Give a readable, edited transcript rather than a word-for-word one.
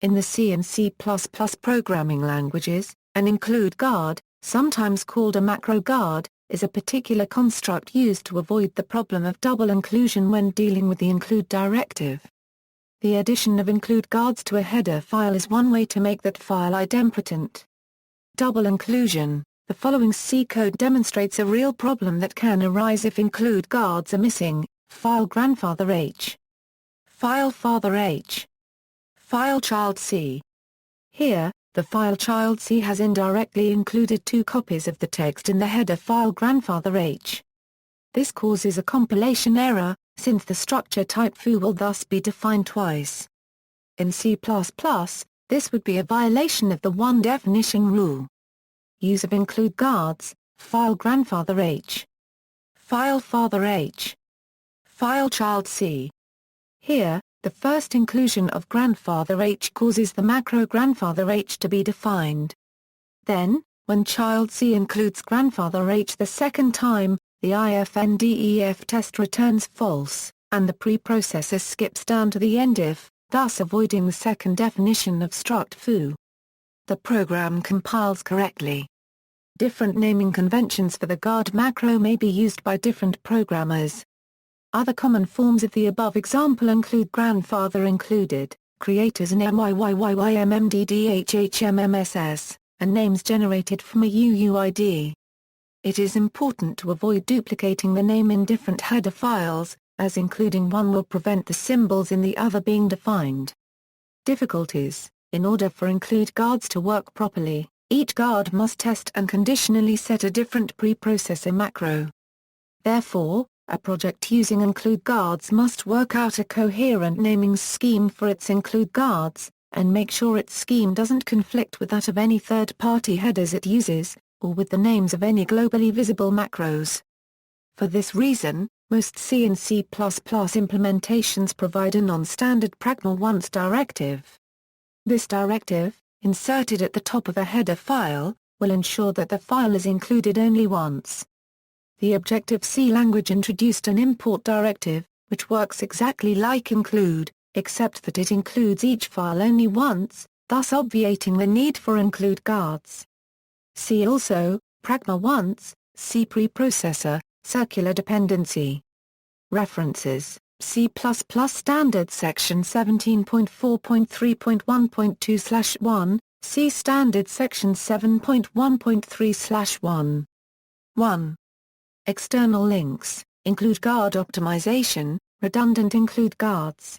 In the C and C++ programming languages, an include guard, sometimes called a macro guard, is a particular construct used to avoid the problem of double inclusion when dealing with the include directive. The addition of include guards to a header file is one way to make that file idempotent. Double inclusion. The following C code demonstrates a real problem that can arise if include guards are missing. File grandfather H. File father H. File child C. Here, the file child C has indirectly included two copies of the text in the header file grandfather H. This causes a compilation error, since the structure type foo will thus be defined twice. In C++, this would be a violation of the one definition rule. Use of include guards, file grandfather H. File father H. File child C. Here, the first inclusion of grandfather H causes the macro grandfather H to be defined. Then, when child C includes grandfather H the second time, the ifndef test returns false, and the preprocessor skips down to the end if, thus avoiding the second definition of struct foo. The program compiles correctly. Different naming conventions for the guard macro may be used by different programmers. Other common forms of the above example include grandfather included, creators and myyymmddhhmmss, and names generated from a UUID. It is important to avoid duplicating the name in different header files, as including one will prevent the symbols in the other being defined. Difficulties. In order for include guards to work properly, each guard must test and conditionally set a different preprocessor macro. Therefore, a project using include guards must work out a coherent naming scheme for its include guards, and make sure its scheme doesn't conflict with that of any third-party headers it uses, or with the names of any globally visible macros. For this reason, most C and C++ implementations provide a non-standard pragma once directive. This directive, inserted at the top of a header file, will ensure that the file is included only once. The Objective-C language introduced an import directive, which works exactly like include, except that it includes each file only once, thus obviating the need for include guards. See also, pragma once, C preprocessor, circular dependency. References, C++ Standard Section 17.4.3.1.2/1, C Standard Section 7.1.3/1. 1. External links, include guard optimization, redundant include guards.